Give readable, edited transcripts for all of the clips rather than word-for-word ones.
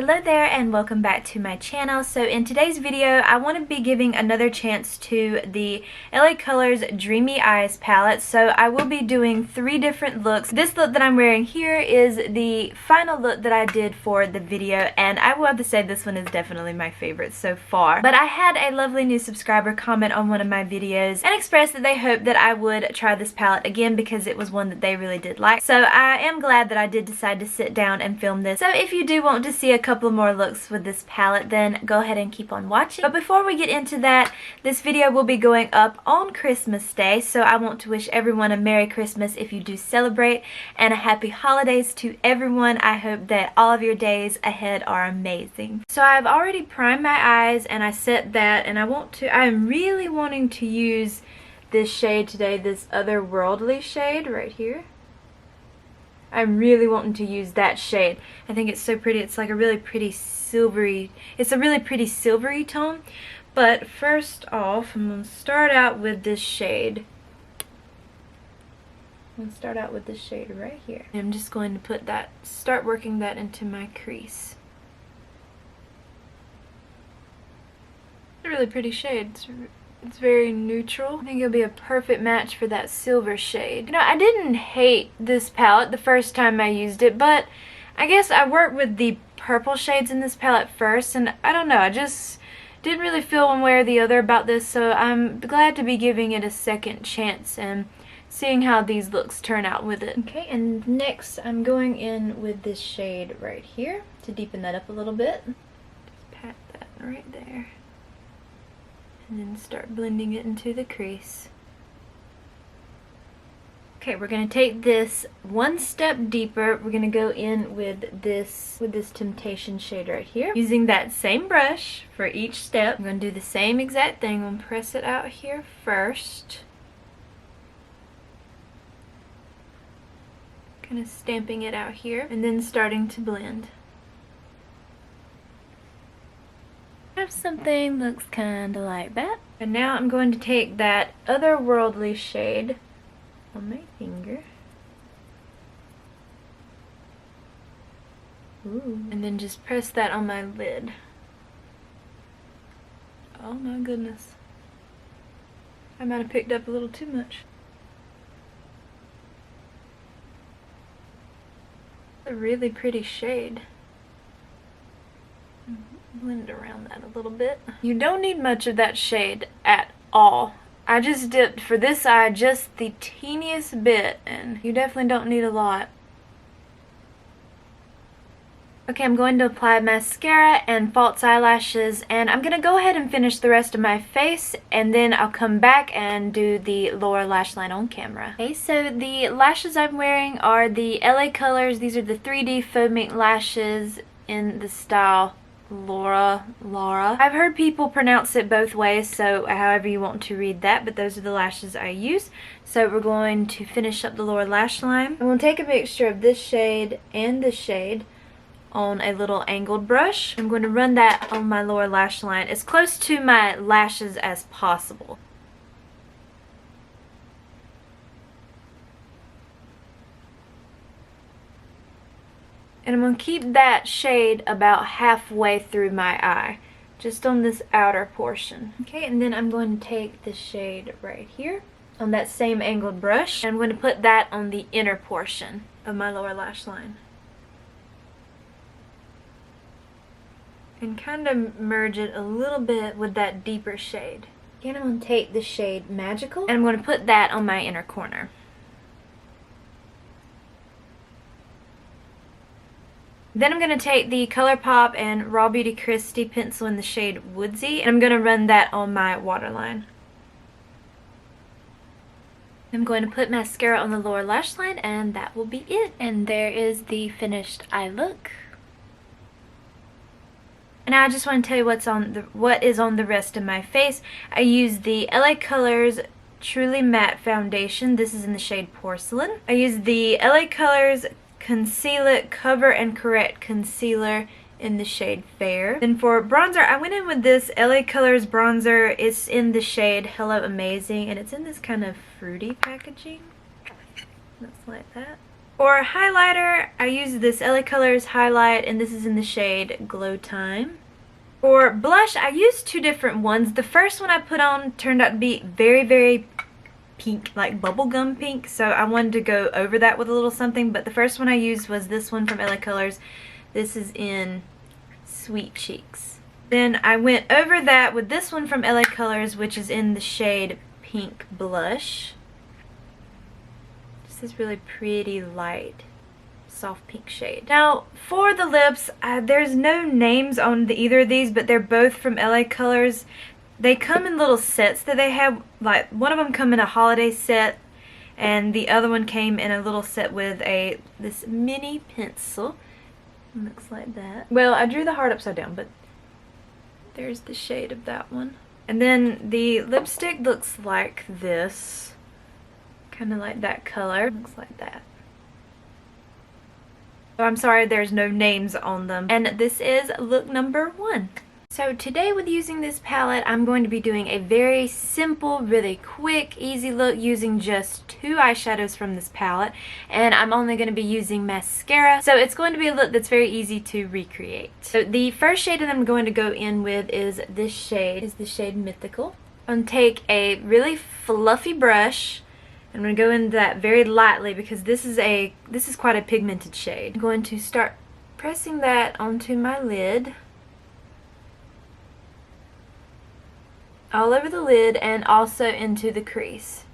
Hello there and welcome back to my channel. So in today's video I want to be giving another chance to the LA Colors Dreamy Eyes palette. So I will be doing 3 different looks. This look that I'm wearing here is the final look that I did for the video, and I will have to say this one is definitely my favorite so far. But I had a lovely new subscriber comment on one of my videos and express that they hoped that I would try this palette again because it was one that they really did like. So I am glad that I did decide to sit down and film this. So if you do want to see a couple more looks with this palette, then go ahead and keep on watching. But before we get into that, this video will be going up on Christmas Day, so I want to wish everyone a Merry Christmas if you do celebrate, and a Happy Holidays to everyone. I hope that all of your days ahead are amazing. So I've already primed my eyes and I set that, and I'm really wanting to use this shade today, this Otherworldly shade right here. I'm really wanting to use that shade. I think it's so pretty. It's like a really pretty silvery, it's a really pretty silvery tone. But first off, I'm going to start out with this shade. I'm going to start out with this shade right here. And I'm just going to put that, start working that into my crease. It's a really pretty shade. It's very neutral. I think it'll be a perfect match for that silver shade. You know, I didn't hate this palette the first time I used it, but I guess I worked with the purple shades in this palette first, and I don't know, I just didn't really feel one way or the other about this, so I'm glad to be giving it a second chance and seeing how these looks turn out with it. Okay, and next I'm going in with this shade right here to deepen that up a little bit. Just pat that right there. And then start blending it into the crease. Okay, we're going to take this one step deeper. We're going to go in with this Temptation shade right here. Using that same brush for each step. I'm going to do the same exact thing. I'm going to press it out here first. Kind of stamping it out here. And then starting to blend. Something looks kind of like that. And now I'm going to take that Otherworldly shade on my finger. Ooh. And then just press that on my lid. Oh my goodness. I might have picked up a little too much. It's a really pretty shade. Blend around that a little bit. You don't need much of that shade at all. I just dipped for this eye just the teeniest bit, and you definitely don't need a lot. Okay, I'm going to apply mascara and false eyelashes, and I'm going to go ahead and finish the rest of my face, and then I'll come back and do the lower lash line on camera. Okay, so the lashes I'm wearing are the LA Colors. These are the 3D faux mink lashes in the style Laura. I've heard people pronounce it both ways, so however you want to read that, but those are the lashes I use. So we're going to finish up the lower lash line. I'm going to take a mixture of this shade and this shade on a little angled brush. I'm going to run that on my lower lash line as close to my lashes as possible. And I'm going to keep that shade about halfway through my eye, just on this outer portion. Okay, and then I'm going to take the shade right here on that same angled brush, and I'm going to put that on the inner portion of my lower lash line. And kind of merge it a little bit with that deeper shade. Again, I'm going to take the shade Magical, and I'm going to put that on my inner corner. Then I'm going to take the ColourPop and Raw Beauty Kristi pencil in the shade Woodsy, and I'm going to run that on my waterline. I'm going to put mascara on the lower lash line, and that will be it. And there is the finished eye look. And now I just want to tell you what is on the rest of my face. I use the LA Colors Truly Matte Foundation. This is in the shade Porcelain. I use the LA Colors Conceal It Cover and Correct Concealer in the shade Fair. Then for bronzer, I went in with this LA Colors bronzer. It's in the shade Hello Amazing, and it's in this kind of fruity packaging. Looks like that. For highlighter, I use this LA Colors highlight, and this is in the shade Glow Time. For blush, I used two different ones. The first one I put on turned out to be very, very pink, like bubblegum pink, so I wanted to go over that with a little something, but the first one I used was this one from LA Colors. This is in Sweet Cheeks. Then I went over that with this one from LA Colors, which is in the shade Pink Blush. Just this really pretty light soft pink shade. Now for the lips, there's no names on either of these, but they're both from LA Colors. They come in little sets that they have, like one of them come in a holiday set, and the other one came in a little set with this mini pencil. It looks like that. Well, I drew the heart upside down, but there's the shade of that one. And then the lipstick looks like this, kind of like that color. Looks like that. So I'm sorry there's no names on them. And this is look number 1. So today with using this palette, I'm going to be doing a very simple, really quick, easy look using just 2 eyeshadows from this palette. And I'm only going to be using mascara. So it's going to be a look that's very easy to recreate. So the first shade that I'm going to go in with is this shade, the shade Mythical. I'm going to take a really fluffy brush. I'm going to go into that very lightly because this is quite a pigmented shade. I'm going to start pressing that onto my lid. All over the lid and also into the crease.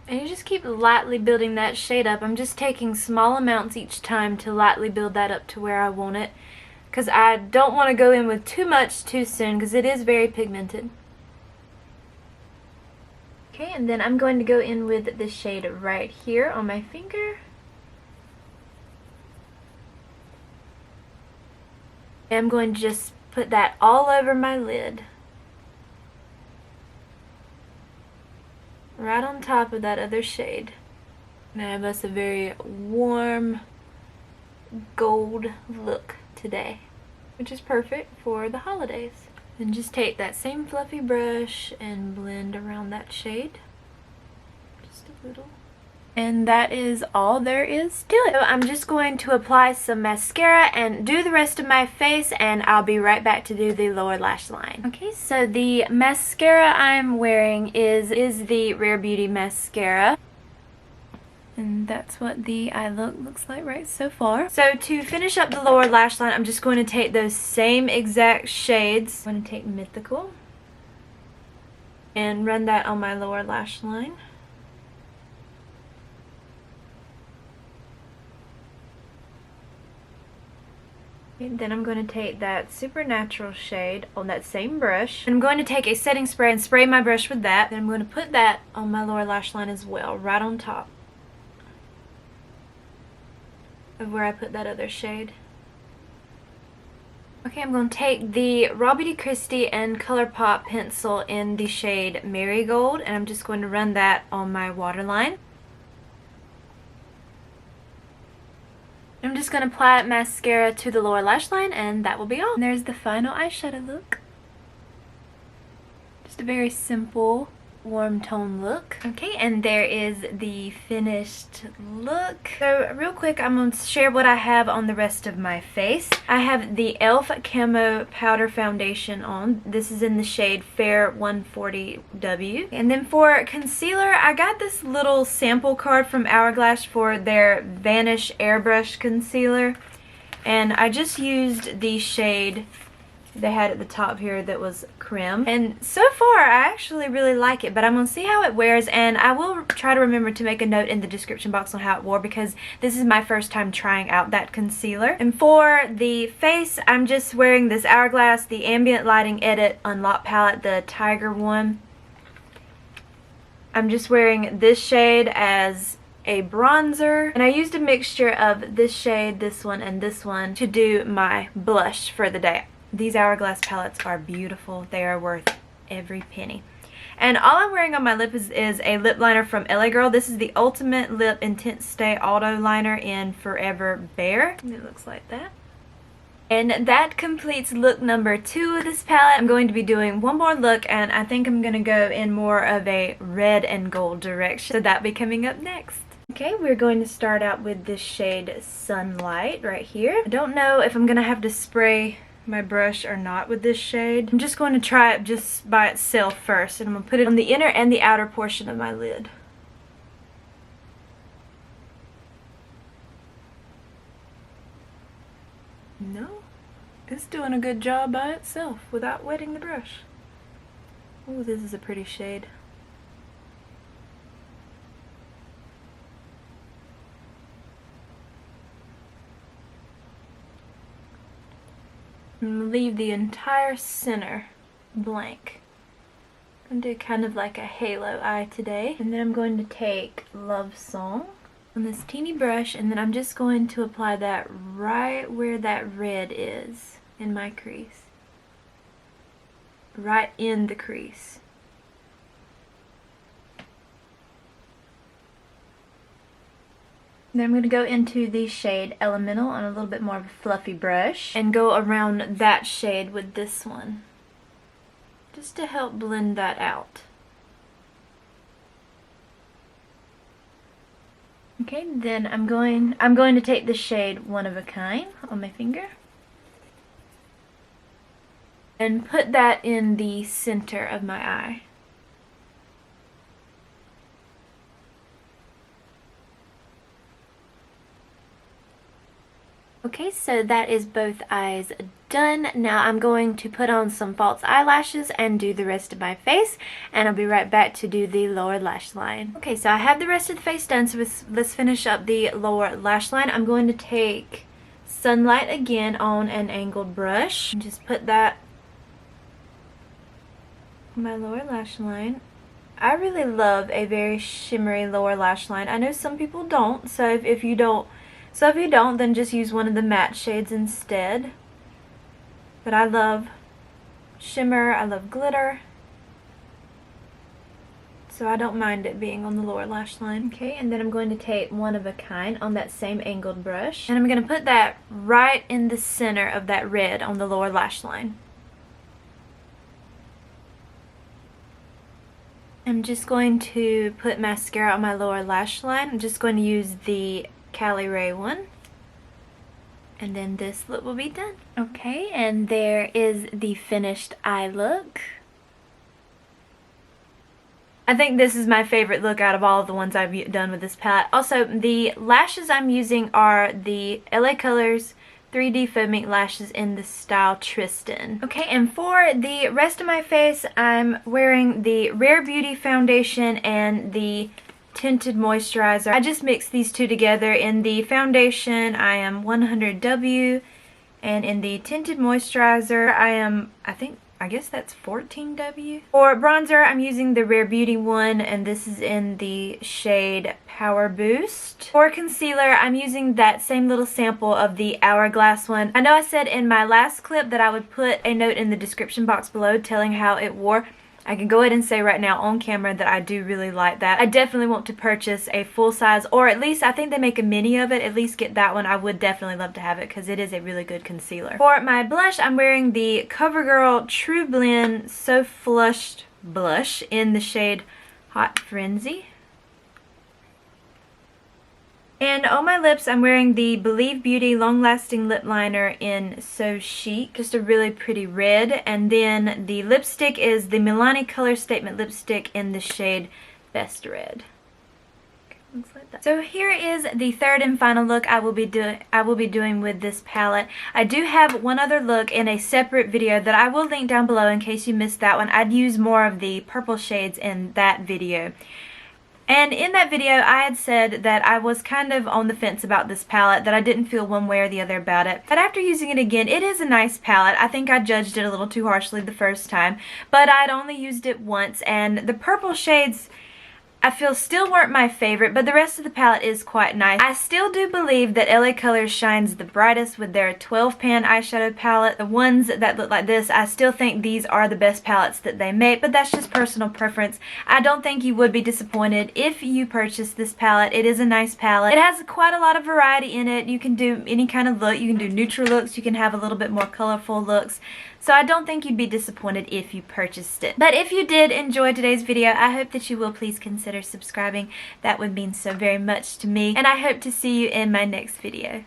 And you just keep lightly building that shade up. I'm just taking small amounts each time to lightly build that up to where I want it, because I don't want to go in with too much too soon because it is very pigmented. Okay, and then I'm going to go in with this shade right here on my finger. And I'm going to just put that all over my lid. Right on top of that other shade. And I have us a very warm gold look today, which is perfect for the holidays. And just take that same fluffy brush and blend around that shade. Just a little. And that is all there is to it. So I'm just going to apply some mascara and do the rest of my face, and I'll be right back to do the lower lash line. Okay, so the mascara I'm wearing is the Rare Beauty mascara. And that's what the eye look looks like right so far. So to finish up the lower lash line, I'm just going to take those same exact shades. I'm going to take Mythical and run that on my lower lash line. And then I'm going to take that Supernatural shade on that same brush. And I'm going to take a setting spray and spray my brush with that. Then I'm going to put that on my lower lash line as well, right on top of where I put that other shade. Okay, I'm going to take the Raw Beauty Kristi and ColourPop pencil in the shade Marigold, and I'm just going to run that on my waterline. I'm just going to apply mascara to the lower lash line, and that will be all. And there's the final eyeshadow look. Just a very simple, warm tone look. Okay, and there is the finished look. So real quick, I'm going to share what I have on the rest of my face. I have the e.l.f. Camo Powder Foundation on. This is in the shade Fair 140W. And then for concealer, I got this little sample card from Hourglass for their Vanish Airbrush Concealer. And I just used the shade they had at the top here that was Creme, and so far I actually really like it, but I'm gonna see how it wears, and I will try to remember to make a note in the description box on how it wore, because this is my first time trying out that concealer. And for the face, I'm just wearing this Hourglass, the Ambient Lighting Edit Unlock palette, the Tiger one. I'm just wearing this shade as a bronzer, and I used a mixture of this shade, this one, and this one to do my blush for the day. These Hourglass palettes are beautiful. They are worth every penny. And all I'm wearing on my lip is a lip liner from LA Girl. This is the Ultimate Lip Intense Stay Auto Liner in Forever Bare. It looks like that. And that completes look number 2 of this palette. I'm going to be doing one more look, and I think I'm going to go in more of a red and gold direction. So that'll be coming up next. Okay, we're going to start out with this shade Sunlight right here. I don't know if I'm going to have to spray my brush or not with this shade. I'm just going to try it just by itself first, and I'm going to put it on the inner and the outer portion of my lid. No, it's doing a good job by itself without wetting the brush. Oh, this is a pretty shade. I'm going to leave the entire center blank. I'm going to do kind of like a halo eye today. And then I'm going to take Love Song on this teeny brush, and then I'm just going to apply that right where that red is in my crease. Right in the crease. Then I'm going to go into the shade Elemental on a little bit more of a fluffy brush and go around that shade with this one, just to help blend that out. Okay, then I'm going to take the shade One of a Kind on my finger and put that in the center of my eye. Okay, so that is both eyes done. Now I'm going to put on some false eyelashes and do the rest of my face, and I'll be right back to do the lower lash line. Okay, so I have the rest of the face done, so let's finish up the lower lash line. I'm going to take Sunlight again on an angled brush and just put that on my lower lash line. I really love a very shimmery lower lash line. I know some people don't, so if you don't, then just use one of the matte shades instead. But I love shimmer, I love glitter, so I don't mind it being on the lower lash line. Okay, and then I'm going to take One of a Kind on that same angled brush, and I'm going to put that right in the center of that red on the lower lash line. I'm just going to put mascara on my lower lash line. I'm just going to use the Cali Ray one, and then this look will be done. Okay, and there is the finished eye look. I think this is my favorite look out of all of the ones I've done with this palette. Also, the lashes I'm using are the LA Colors 3D Faux Mink lashes in the style Tristan. Okay, and for the rest of my face, I'm wearing the Rare Beauty foundation and the tinted moisturizer. I just mixed these two together. In the foundation, I am 100W, and in the tinted moisturizer, I guess that's 14W. For bronzer, I'm using the Rare Beauty one, and this is in the shade Power Boost. For concealer, I'm using that same little sample of the Hourglass one. I know I said in my last clip that I would put a note in the description box below telling how it wore. I can go ahead and say right now on camera that I do really like that. I definitely want to purchase a full size, or at least I think they make a mini of it. At least get that one. I would definitely love to have it because it is a really good concealer. For my blush, I'm wearing the CoverGirl True Blend So Flushed blush in the shade Hot Frenzy. And on my lips, I'm wearing the Believe Beauty Long Lasting Lip Liner in So Chic, just a really pretty red. And then the lipstick is the Milani Color Statement lipstick in the shade Best Red. Okay, looks like that. So here is the third and final look I will be doing with this palette. I do have one other look in a separate video that I will link down below in case you missed that one. I'd use more of the purple shades in that video. And in that video, I had said that I was kind of on the fence about this palette, that I didn't feel one way or the other about it. But after using it again, it is a nice palette. I think I judged it a little too harshly the first time, but I'd only used it once, and the purple shades I feel still weren't my favorite, but the rest of the palette is quite nice. I still do believe that LA Colors shines the brightest with their 12-pan eyeshadow palette. The ones that look like this, I still think these are the best palettes that they make, but that's just personal preference. I don't think you would be disappointed if you purchase this palette. It is a nice palette. It has quite a lot of variety in it. You can do any kind of look. You can do neutral looks. You can have a little bit more colorful looks. So I don't think you'd be disappointed if you purchased it. But if you did enjoy today's video, I hope that you will please consider consider subscribing. That would mean so very much to me. And I hope to see you in my next video.